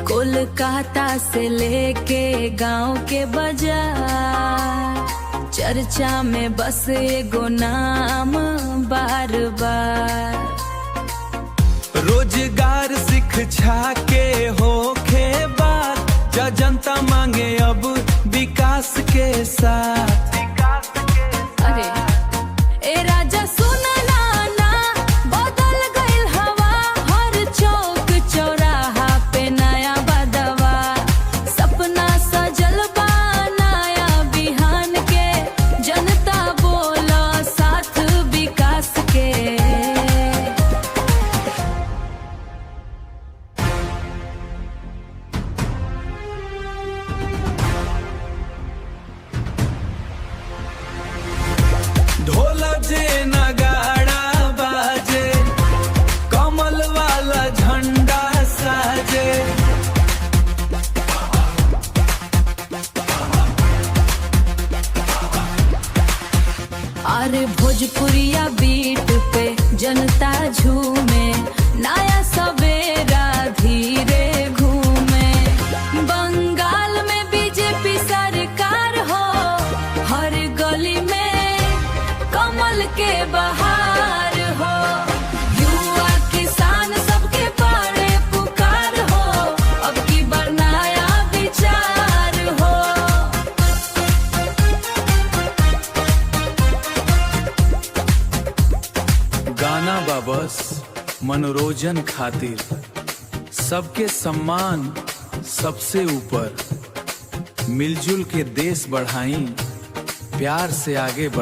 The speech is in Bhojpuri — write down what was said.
कोलकाता से लेके गांव के बाजार, चर्चा में बस एगो नाम बार बार। रोजगार शिक्षा के होखे बात, जनता मांगे अब विकास के साथ। अरे ए राजा सुनना ना, बदल गइल हवा, हर चौक चौराहा पे नया बदवा। सपना सजल बा नया बिहान के, जनता बोलो साथ विकास के। ढोल जे नगाड़ा बाजे, कमल वाला झंडा साजे। अरे भोजपुरिया बीट पे जनता झूमे, नया सवेरा धीरे घूमे। बंगाल में बीजेपी सरकार हो, हर गली में कमल के बहार हो। युवा किसान सबके बड़े पुकार हो, अब की बार नया विचार हो। गाना बाबस मनोरंजन खातिर, सबके सम्मान सबसे ऊपर। मिलजुल के देश बढ़ाई, प्यार से आगे बढ़।